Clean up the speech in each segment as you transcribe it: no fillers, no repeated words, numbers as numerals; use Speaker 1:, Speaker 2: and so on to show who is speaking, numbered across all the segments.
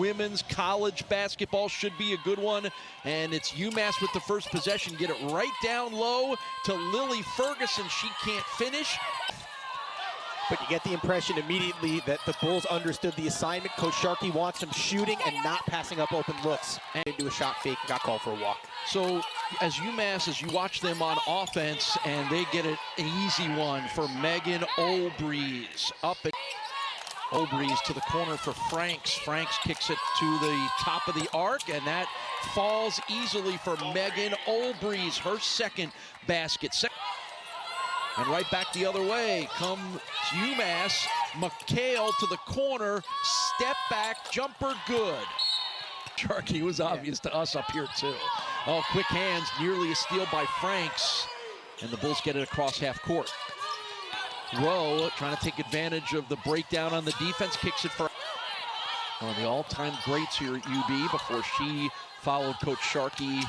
Speaker 1: women's college basketball should be a good one. And it's UMass with the first possession. Get it right down low to Lily Ferguson. She can't finish.
Speaker 2: But you get the impression immediately that the Bulls understood the assignment. Coach Sharkey wants them shooting and not passing up open looks. And into a shot fake and got called for a walk.
Speaker 1: So as UMass, as you watch them on offense, and they get an easy one for Megan Olbreeze. Up at Olbreeze to the corner for Franks. Franks kicks it to the top of the arc, and that falls easily for Megan Olbreeze, her second basket. And right back the other way comes UMass. McHale to the corner, step back, jumper good. Sharkey was obvious to us up here too. Oh, quick hands, nearly a steal by Franks. And the Bulls get it across half court. Rowe trying to take advantage of the breakdown on the defense, kicks it for one of the all-time greats here at UB before she followed Coach Sharkey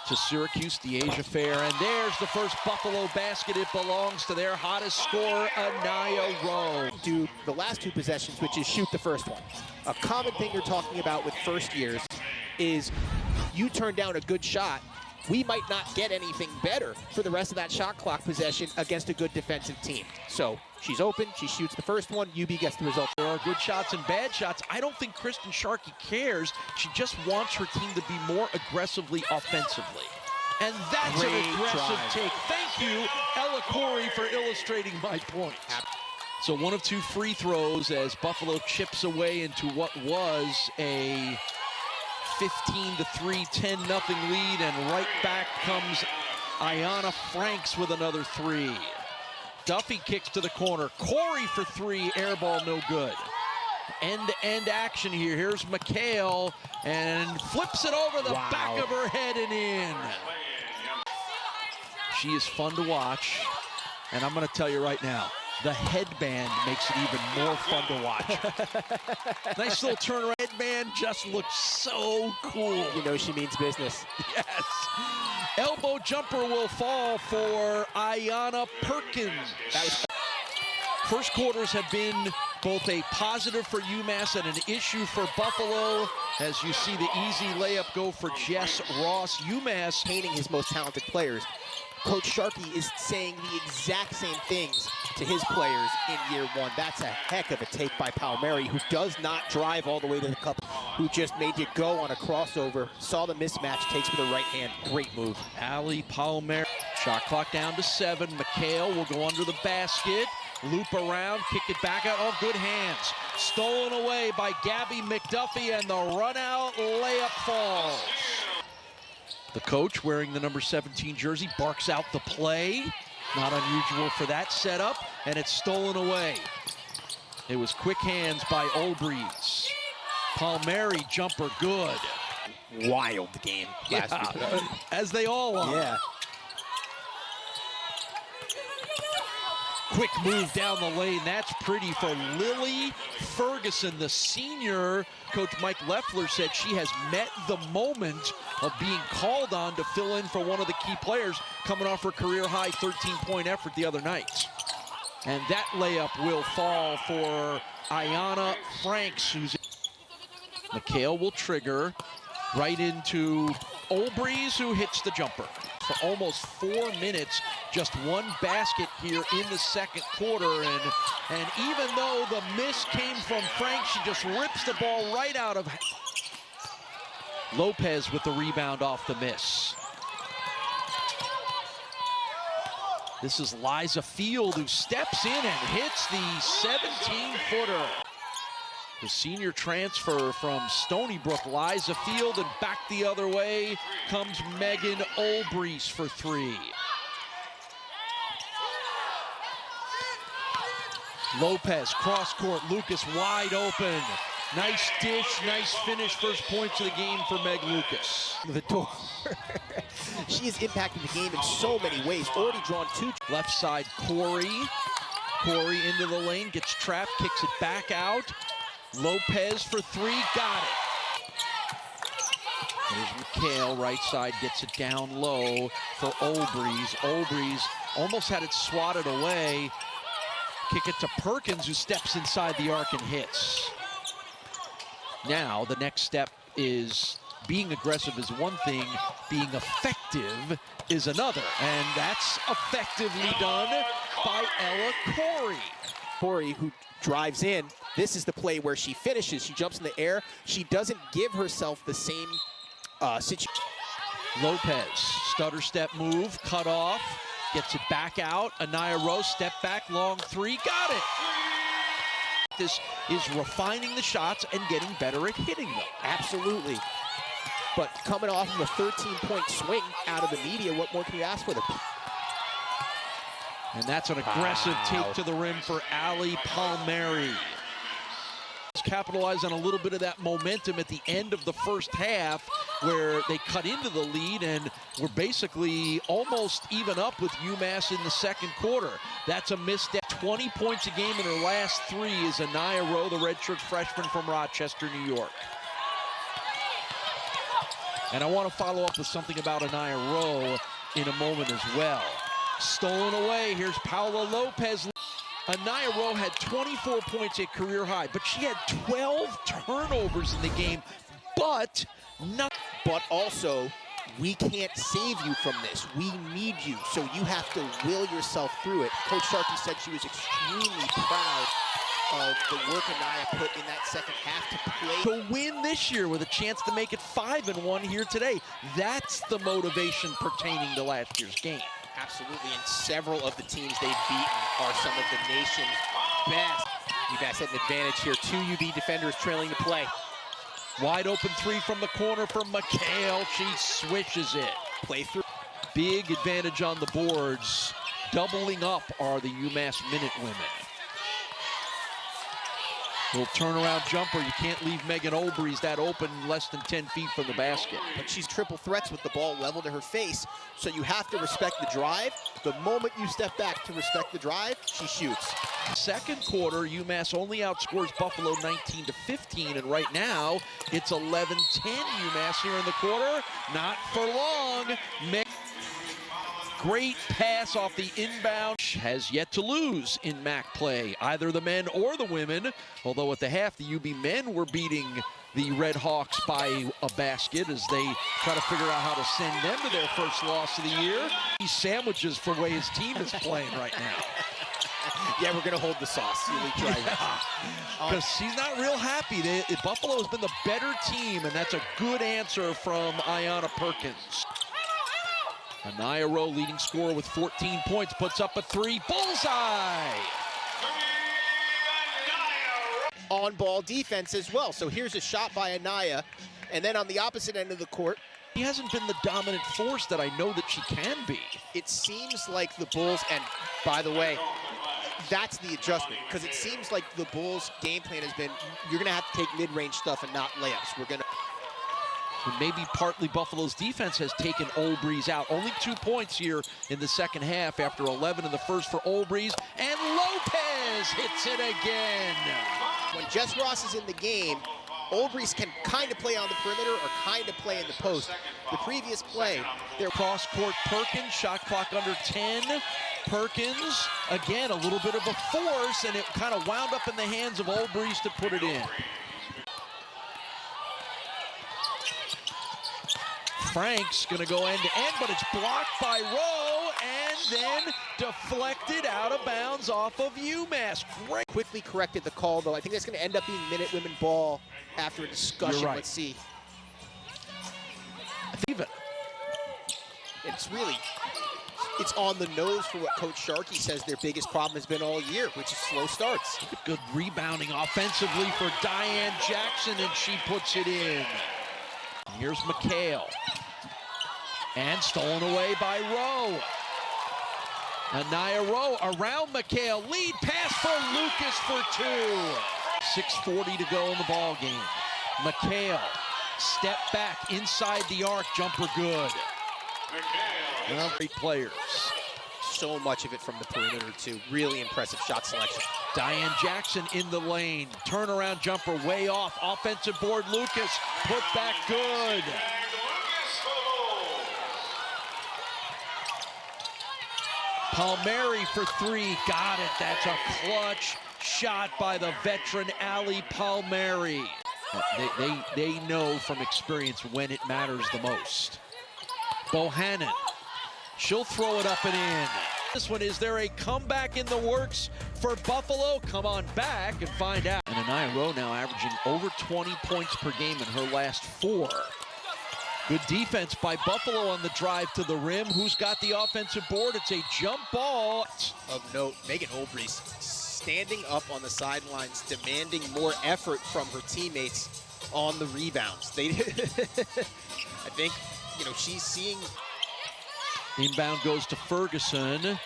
Speaker 1: to Syracuse, the Asia Fair, and there's the first Buffalo basket. It belongs to their hottest scorer, Anaya Rowe.
Speaker 2: Do the last two possessions, which is shoot the first one. A common thing you're talking about with first years is you turn down a good shot, we might not get anything better for the rest of that shot clock possession against a good defensive team. So she's open, she shoots the first one, UB gets the result.
Speaker 1: There are good shots and bad shots. I don't think Kristen Sharkey cares. She just wants her team to be more aggressively offensively. And that's
Speaker 2: Great
Speaker 1: an aggressive
Speaker 2: drive.
Speaker 1: take. Thank you, Ella Corey, for illustrating my point. So one of two free throws as Buffalo chips away into what was a 15-3, 10-0 lead, and right back comes Ayanna Franks with another three. Duffy kicks to the corner. Corey for three, air ball no good. End-to-end action here. Here's McHale and flips it over the back of her head and in. She is fun to watch, and I'm going to tell you right now, the headband makes it even more fun to watch. Nice little turnaround. Headband just looks so cool.
Speaker 2: You know she means business.
Speaker 1: Yes. Elbow jumper will fall for Ayanna Perkins. First quarters have been both a positive for UMass and an issue for Buffalo. As you see the easy layup go for Jess Ross. UMass
Speaker 2: Painting his most talented players. Coach Sharkey is saying the exact same things to his players in year one. That's a heck of a take by Palmieri, who does not drive all the way to the cup, who just made you go on a crossover, saw the mismatch, takes with the right hand. Great move.
Speaker 1: Ali Palmieri. Shot clock down to 7. McHale will go under the basket, loop around, kick it back out. Oh, good hands. Stolen away by Gabby McDuffie, and the run out layup falls. The coach, wearing the number 17 jersey, barks out the play. Not unusual for that setup, and it's stolen away. It was quick hands by Olbreeze. Palmieri jumper good.
Speaker 2: Wild game last week.
Speaker 1: As they all are.
Speaker 2: Yeah.
Speaker 1: Quick move down the lane. That's pretty for Lily Ferguson, the senior. Coach Mike Leffler said she has met the moment of being called on to fill in for one of the key players coming off her career-high 13-point effort the other night. And that layup will fall for Ayanna Franks, who's... McHale will trigger right into Olbreeze, who hits the jumper. For almost 4 minutes, just one basket here in the second quarter, and even though the miss came from Frank, she just rips the ball right out of Lopez with the rebound off the miss. This is Liza Field, who steps in and hits the 17-footer. The senior transfer from Stony Brook, Liza Field, and back the other way comes Megan Olbreeze for three. Lopez, cross court, Lucas wide open. Nice dish, nice finish, first points of the game for Meg Lucas.
Speaker 2: The door. She has impacted the game in so many ways. Already drawn 2.
Speaker 1: Left side, Corey. Corey into the lane, gets trapped, kicks it back out. Lopez for three, got it. There's McHale, right side, gets it down low for Olbreeze. Olbreeze almost had it swatted away. Kick it to Perkins, who steps inside the arc and hits. Now, the next step is being aggressive is one thing, being effective is another. And that's effectively done by Ella Corey.
Speaker 2: Corey, who drives in. This is the play where she finishes. She jumps in the air. She doesn't give herself the same situation.
Speaker 1: Lopez, stutter step move, cut off, gets it back out. Anaya Rose, step back, long three, got it. This is refining the shots and getting better at hitting them.
Speaker 2: Absolutely. But coming off of a 13-point swing out of the media, what more can you ask for them?
Speaker 1: And that's an aggressive take to the rim for Ali Palmieri. Capitalize on a little bit of that momentum at the end of the first half where they cut into the lead and were basically almost even up with UMass in the second quarter. That's a misstep. 20 points a game in her last three is Anaya Rowe, the redshirt freshman from Rochester, New York. And I want to follow up with something about Anaya Rowe in a moment as well. Stolen away, here's Paola Lopez. Anaya Rowe had 24 points at career high, but she had 12 turnovers in the game, but
Speaker 2: also, we can't save you from this. We need you, so you have to will yourself through it. Coach Sharkey said she was extremely proud of the work Anaya put in that second half to play.
Speaker 1: To win this year with a chance to make it 5-1 here today. That's the motivation pertaining to last year's game.
Speaker 2: Absolutely, and several of the teams they've beaten are some of the nation's best. UMass had an advantage here. 2 UB defenders trailing the play.
Speaker 1: Wide open three from the corner from McHale. She swishes it.
Speaker 2: Play through.
Speaker 1: Big advantage on the boards. Doubling up are the UMass Minute women. Little turnaround jumper. You can't leave Megan Olbreys that open less than 10 feet from the basket.
Speaker 2: But she's triple threats with the ball leveled to her face, so you have to respect the drive. The moment you step back to respect the drive, she shoots.
Speaker 1: Second quarter, UMass only outscores Buffalo 19-15, and right now it's 11-10 UMass here in the quarter. Not for long. Great pass off the inbound. Has yet to lose in MAC play, either the men or the women. Although at the half, the UB men were beating the Red Hawks by a basket as they try to figure out how to send them to their first loss of the year. These sandwiches for the way his team is playing right now.
Speaker 2: Yeah, we're going to hold the sauce.
Speaker 1: Because he's not real happy. Buffalo has been the better team, and that's a good answer from Ayanna Perkins. Anaya Rowe, leading scorer with 14 points, puts up a three. Bullseye!
Speaker 2: On-ball defense as well. So here's a shot by Anaya. And then on the opposite end of the court,
Speaker 1: She hasn't been the dominant force that I know that she can be.
Speaker 2: It seems like the Bulls, and by the way, that's the adjustment, because it seems like the Bulls' game plan has been, you're going to have to take mid-range stuff and not layups. We're going to...
Speaker 1: And maybe partly Buffalo's defense has taken Olbreys out. Only 2 points here in the second half after 11 in the first for Olbreys. And Lopez hits it again.
Speaker 2: When Jess Ross is in the game, Olbreys can kind of play on the perimeter or kind of play in the post. The previous play,
Speaker 1: their cross-court Perkins, shot clock under 10. Perkins, again, a little bit of a force, and it kind of wound up in the hands of Olbreys to put it in. Frank's gonna go end to end, but it's blocked by Rowe and then deflected out of bounds off of UMass. Great.
Speaker 2: Quickly corrected the call, though. I think that's gonna end up being Minute Women ball after a discussion.
Speaker 1: You're right.
Speaker 2: Let's see.
Speaker 1: Even.
Speaker 2: It's on the nose for what Coach Sharkey says their biggest problem has been all year, which is slow starts.
Speaker 1: Good rebounding offensively for Diane Jackson, and she puts it in. Here's McHale. And stolen away by Rowe. Anaya Rowe around McHale. Lead pass for Lucas for two. 6:40 to go in the ball game. McHale, step back inside the arc, jumper good. Well, great players.
Speaker 2: So much of it from the perimeter, too. Really impressive shot selection.
Speaker 1: Diane Jackson in the lane. Turnaround jumper way off. Offensive board, Lucas. Put back good. Palmieri for three. Got it. That's a clutch shot by the veteran Ali Palmieri. They know from experience when it matters the most. Bohannon, she'll throw it up and in. This one, is there a comeback in the works for Buffalo? Come on back and find out. And Anaya Rowe now averaging over 20 points per game in her last 4. Good defense by Buffalo on the drive to the rim. Who's got the offensive board? It's a jump ball.
Speaker 2: Of note, Megan Olbrys standing up on the sidelines, demanding more effort from her teammates on the rebounds. I think, she's seeing.
Speaker 1: Inbound goes to Ferguson,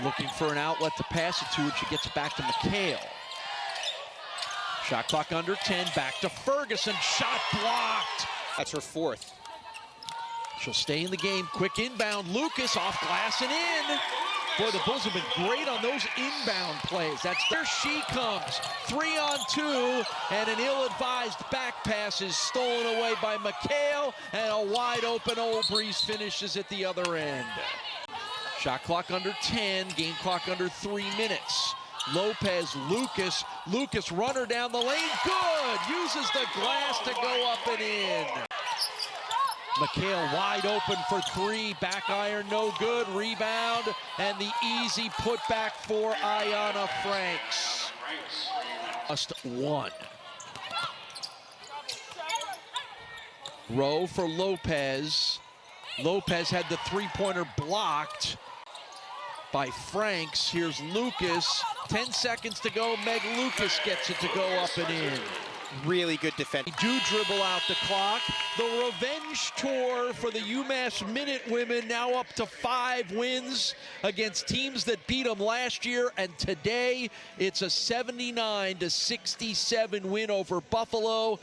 Speaker 1: looking for an outlet to pass it to, and she gets it back to McHale. Shot clock under 10, back to Ferguson, shot blocked.
Speaker 2: That's her 4th.
Speaker 1: She'll stay in the game, quick inbound, Lucas off glass and in. Boy, the Bulls have been great on those inbound plays. There she comes, 3-on-2, and an ill-advised back pass is stolen away by McHale, and a wide-open Olbrys finishes at the other end. Shot clock under 10, game clock under 3 minutes. Lopez, Lucas runner down the lane, good! Uses the glass to go up and in. McHale wide open for 3, back iron, no good, rebound, and the easy putback for Ayanna Franks. Just 1. Rowe for Lopez. Lopez had the 3-pointer blocked by Franks. Here's Lucas, 10 seconds to go. Meg Lucas gets it to go up and in.
Speaker 2: Really good defense.
Speaker 1: They do dribble out the clock. The revenge tour for the UMass Minute women, now up to 5 wins against teams that beat them last year, and today it's a 79-67 win over Buffalo.